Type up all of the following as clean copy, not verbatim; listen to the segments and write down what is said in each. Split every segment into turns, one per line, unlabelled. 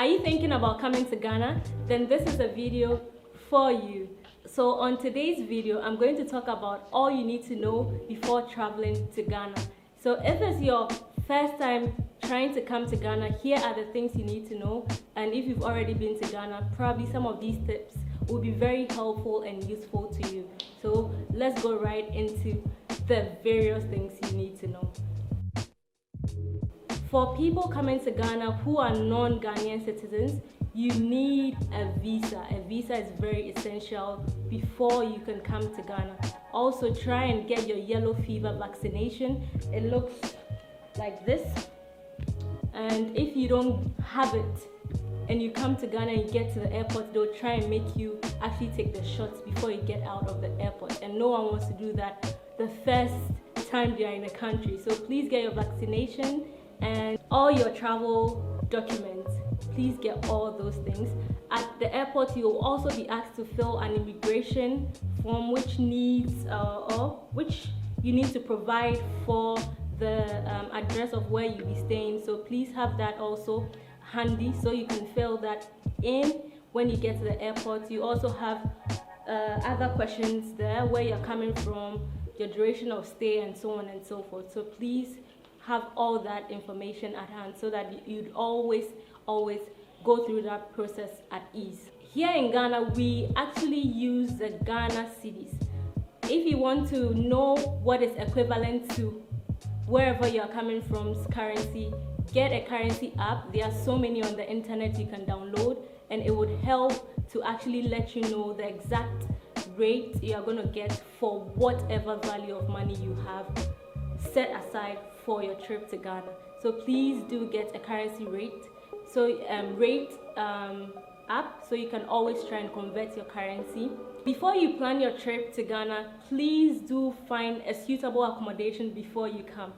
Are you thinking about coming to Ghana? Then this is a video for you. So on today's video, I'm going to talk about all you need to know before traveling to Ghana. So if it's your first time trying to come to Ghana, here are the things you need to know. And if you've already been to Ghana, probably some of these tips will be very helpful and useful to you. So let's go right into the various things you need to know. For people coming to Ghana who are non-Ghanaian citizens, you need a visa. A visa is very essential before you can come to Ghana. Also, try and get your yellow fever vaccination. It looks like this. And if you don't have it and you come to Ghana and you get to the airport, they'll try and make you actually take the shots before you get out of the airport. And no one wants to do that the first time they are in the country. So please get your vaccination and all your travel documents. Please get all those things. At the airport, you will also be asked to fill an immigration form which you need to provide for the address of where you'll be staying. So please have that also handy so you can fill that in when you get to the airport. You also have other questions there, where you're coming from, your duration of stay, and so on and so forth. So please have all that information at hand so that you'd always go through that process at ease. Here in Ghana, we actually use the Ghana cedis. If you want to know what is equivalent to wherever you're coming from's currency, get a currency app. There are so many on the internet you can download, and it would help to actually let you know the exact rate you're going to get for whatever value of money you have set aside for your trip to Ghana. So please do get a currency rate. So app, so you can always try and convert your currency. Before you plan your trip to Ghana, please do find a suitable accommodation before you come.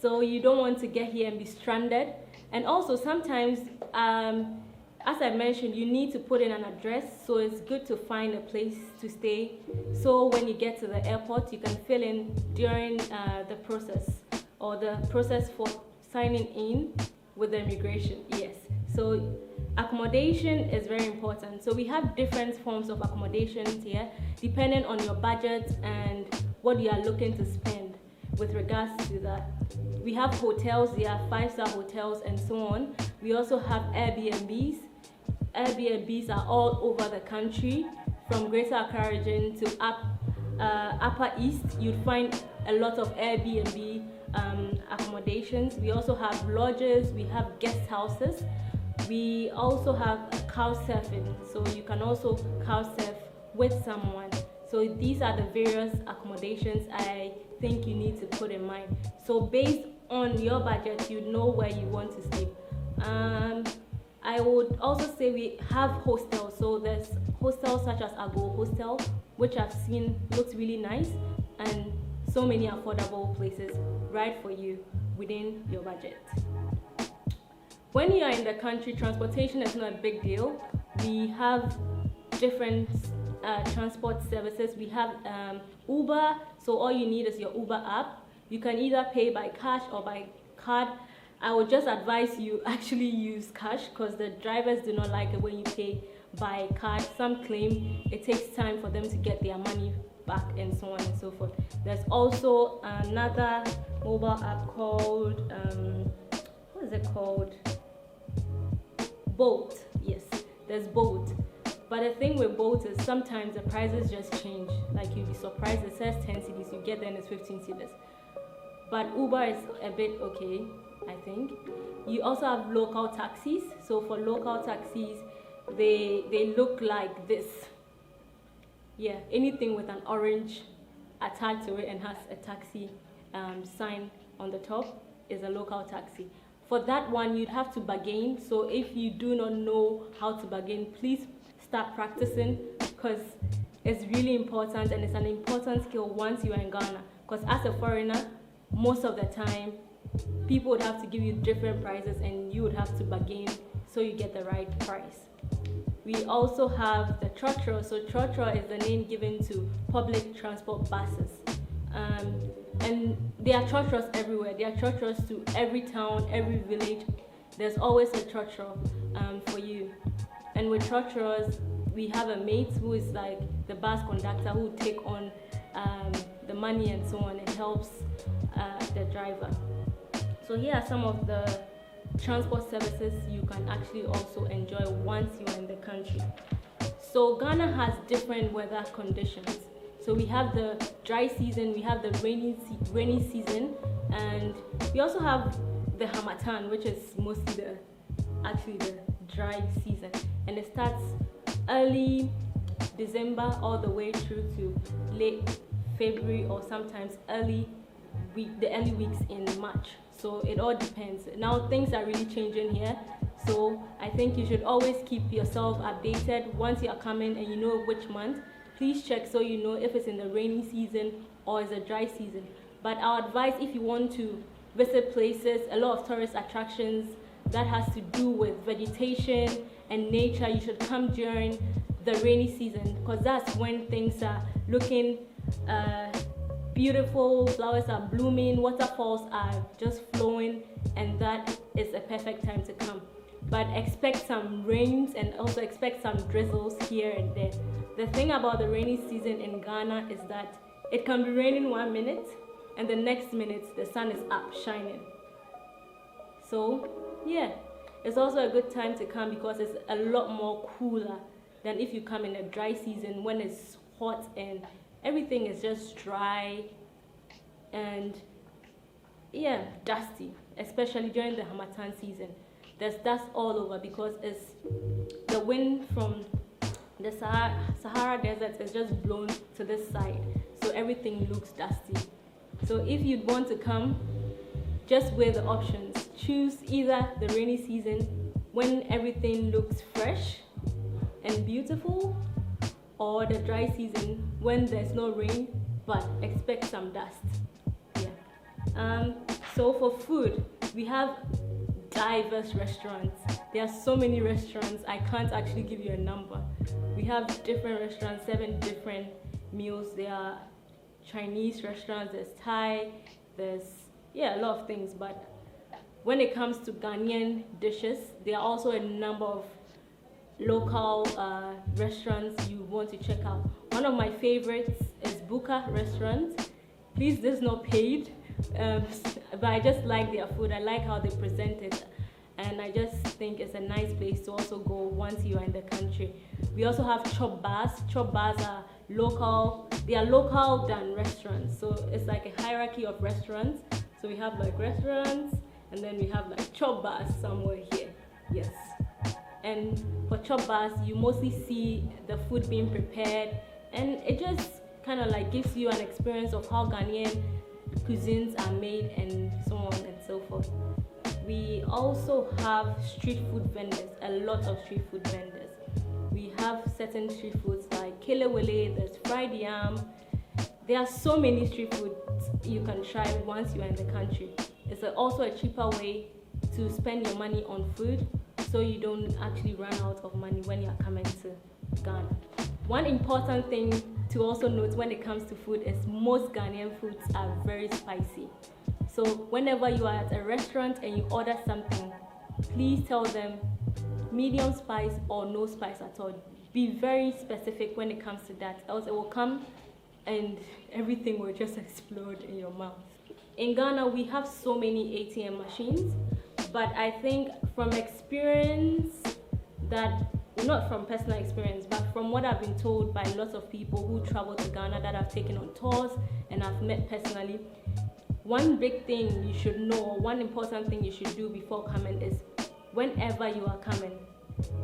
So you don't want to get here and be stranded. And also sometimes, as I mentioned, you need to put in an address, so it's good to find a place to stay. So when you get to the airport, you can fill in during the process, or the process for signing in with the immigration. Yes. So accommodation is very important. So we have different forms of accommodations here, depending on your budget and what you are looking to spend with regards to that. We have hotels, there are 5-star hotels and so on. We also have Airbnbs. Airbnbs are all over the country, from Greater Accra region to Upper East. You'd find a lot of Airbnb accommodations. We also have lodges, we have guest houses. We also have couch surfing, so you can also couch surf with someone. So these are the various accommodations I think you need to put in mind. So based on your budget, you know where you want to sleep. I would also say we have hostels. So there's hostels such as Ago Hostel, which I've seen looks really nice, and so many affordable places right for you within your budget. When you are in the country, transportation is not a big deal. We have different transport services. We have Uber, so all you need is your Uber app. You can either pay by cash or by card. I would just advise you actually use cash, because the drivers do not like it when you pay by card. Some claim it takes time for them to get their money back and so on and so forth. There's also another mobile app called, what is it called? Bolt. Yes, there's Bolt. But the thing with Bolt is sometimes the prices just change. Like, you'll be surprised, it says 10 cedis, you get there and it's 15 cedis. But Uber is a bit okay, I think. You also have local taxis. So for local taxis, they look like this. Yeah, anything with an orange attached to it and has a taxi sign on the top is a local taxi. For that one, you'd have to bargain. So if you do not know how to bargain, please start practicing, because it's really important, and it's an important skill once you are in Ghana. Because as a foreigner, most of the time, people would have to give you different prices, and you would have to bargain so you get the right price. We also have the trotro. So trotro is the name given to public transport buses. And there are trotros everywhere. There are trotros to every town, every village. There's always a trotro. for you. And with trotros, we have a mate who is like the bus conductor who will take on the money and so on, and helps the driver. So here are some of the transport services you can actually also enjoy once you're in the country. So Ghana has different weather conditions. So we have the dry season, we have the rainy season, and we also have the Harmattan, which is mostly the dry season, and it starts early December all the way through to late February, or sometimes the early weeks in March. So it all depends. Now things are really changing here, so I think you should always keep yourself updated once you are coming and you know which month. Please check so you know if it's in the rainy season or it's a dry season. But our advice, if you want to visit places, a lot of tourist attractions that has to do with vegetation and nature, you should come during the rainy season, because that's when things are looking beautiful, flowers are blooming, waterfalls are just flowing, and that is a perfect time to come. But expect some rains and also expect some drizzles here and there. The thing about the rainy season in Ghana is that it can be raining 1 minute and the next minute the sun is up shining. So yeah, it's also a good time to come because it's a lot more cooler than if you come in a dry season when it's hot and everything is just dry and yeah, dusty, especially during the Harmattan season. There's dust all over because it's the wind from the Sahara Desert is just blown to this side, so everything looks dusty. So if you'd want to come, just weigh the options. Choose either the rainy season when everything looks fresh and beautiful, or the dry season when there's no rain but expect some dust. Yeah. So for food, we have diverse restaurants. There are so many restaurants, I can't actually give you a number. We have different restaurants, 7 different meals. There are Chinese restaurants, there's Thai, there's a lot of things. But when it comes to Ghanaian dishes, there are also a number of local restaurants you want to check out. One of my favorites is Buka restaurant. Please, this is not paid, but I just like their food. I like how they present it, and I just think it's a nice place to also go once you are in the country. We also have chop bars. Chop bars are local. They are local than restaurants, so it's like a hierarchy of restaurants. So we have like restaurants, and then we have like chop bars somewhere here. Yes. And for chop bars, you mostly see the food being prepared, and it just kind of like gives you an experience of how Ghanaian cuisines are made and so on and so forth. We also have street food vendors, a lot of street food vendors. We have certain street foods like kelewele, there's fried yam. There are so many street foods you can try once you are in the country. It's also a cheaper way to spend your money on food, so you don't actually run out of money when you are coming to Ghana. One important thing to also note when it comes to food is most Ghanaian foods are very spicy. So whenever you are at a restaurant and you order something, please tell them medium spice or no spice at all. Be very specific when it comes to that, else it will come and everything will just explode in your mouth. In Ghana, we have so many ATM machines, but I think from experience, not from personal experience, but from what I've been told by lots of people who travel to Ghana that I've taken on tours and I've met personally, one big thing you should know, or one important thing you should do before coming is, whenever you are coming,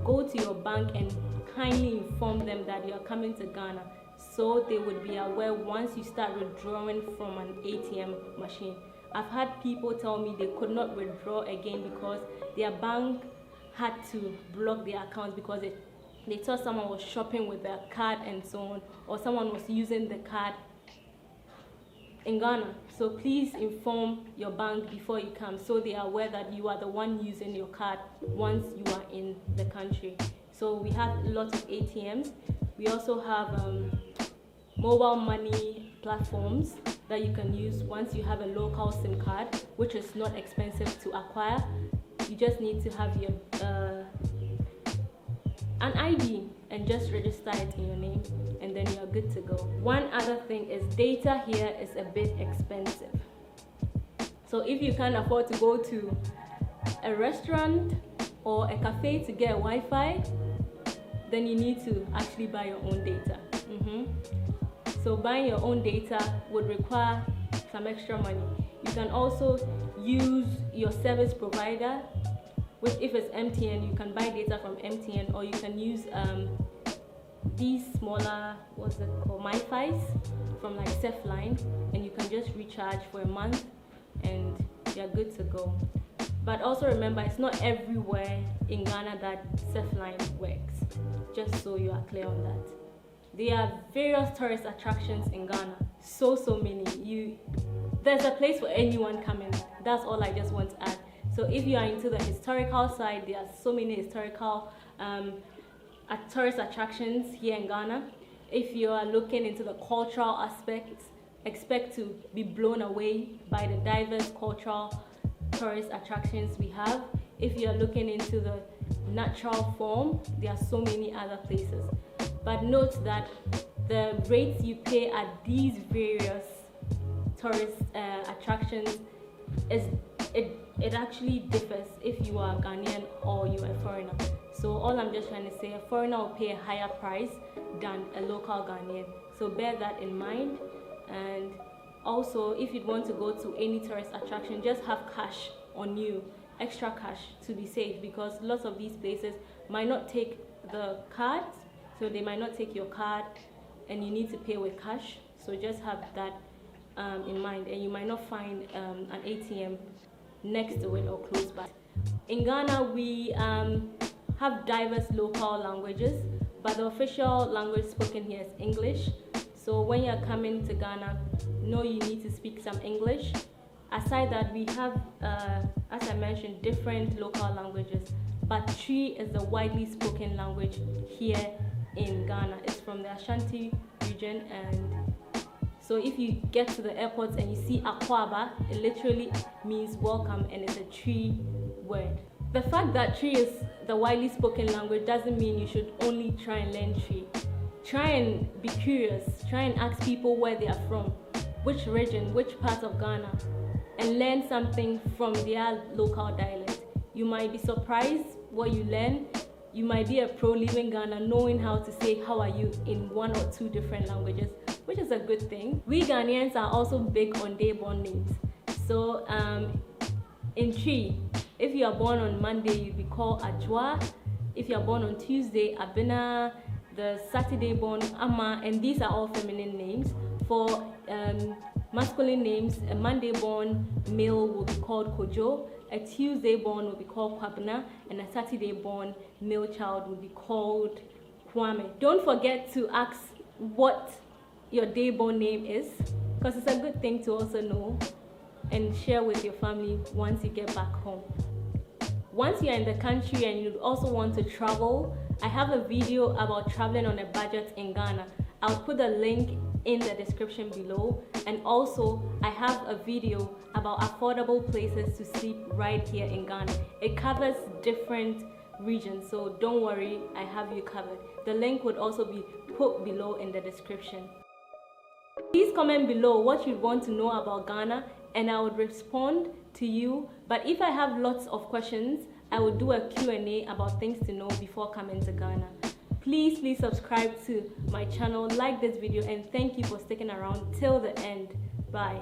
go to your bank and kindly inform them that you are coming to Ghana, so they would be aware once you start withdrawing from an ATM machine. I've had people tell me they could not withdraw again because their bank had to block their accounts because they thought someone was shopping with their card and so on, or someone was using the card in Ghana. So please inform your bank before you come, so they are aware that you are the one using your card once you are in the country. So we have lots of ATMs. We also have mobile money platforms that you can use once you have a local SIM card, which is not expensive to acquire. You just need to have an ID and just register it in your name, and then you're good to go. One other thing is data here is a bit expensive. So if you can't afford to go to a restaurant or a cafe to get Wi-Fi, then you need to actually buy your own data. So buying your own data would require some extra money. You can also use your service provider, which if it's MTN, you can buy data from MTN, or you can use these smaller, what's it called, MiFis from like Line, and you can just recharge for a month and you're good to go. But also remember, it's not everywhere in Ghana that Line works, just so you are clear on that. There are various tourist attractions in Ghana, so many. There's a place for anyone coming. That's all I just want to add. So if you are into the historical side, there are so many historical tourist attractions here in Ghana. If you are looking into the cultural aspects, expect to be blown away by the diverse cultural tourist attractions we have. If you are looking into the natural form, there are so many other places. But note that the rates you pay at these various tourist attractions it actually differs if you are Ghanaian or you are a foreigner. So all I'm just trying to say, a foreigner will pay a higher price than a local Ghanaian. So bear that in mind. And also, if you want to go to any tourist attraction, just have cash on you, extra cash, to be safe, because lots of these places might not take the cards, so they might not take your card and you need to pay with cash. So just have that in mind, and you might not find an ATM next to it or close by. In Ghana, we have diverse local languages, but the official language spoken here is English. So when you're coming to Ghana, know you need to speak some English. Aside that, we have, as I mentioned, different local languages, but Twi is the widely spoken language here in Ghana. It's from the Ashanti region, and so if you get to the airport and you see Akwaba, it literally means welcome, and it's a Twi word. The fact that Twi is the widely spoken language doesn't mean you should only try and learn Twi. Try and be curious, try and ask people where they are from, which region, which part of Ghana, and learn something from their local dialect. You might be surprised what you learn. You might be a pro leaving Ghana knowing how to say how are you in 1 or 2 different languages, which is a good thing. We Ghanaians are also big on day-born names. So in Twi, if you are born on Monday, you'll be called Ajwa. If you are born on Tuesday, Abena. The Saturday born, Ama, and these are all feminine names. For masculine names, a Monday born male will be called Kojo, a Tuesday born will be called Kwabna, and a Saturday born male child will be called Kwame. Don't forget to ask what your day born name is, because it's a good thing to also know and share with your family once you get back home. Once you're in the country and you also want to travel, I have a video about traveling on a budget in Ghana. I'll put a link in the description below, and also I have a video about affordable places to sleep right here in Ghana. It covers different regions, so don't worry, I have you covered. The link would also be put below in the description. Please comment below what you want to know about Ghana, and I would respond to you. But if I have lots of questions, I will do a Q&A about things to know before coming to Ghana. Please subscribe to my channel, like this video, and thank you for sticking around till the end. Bye.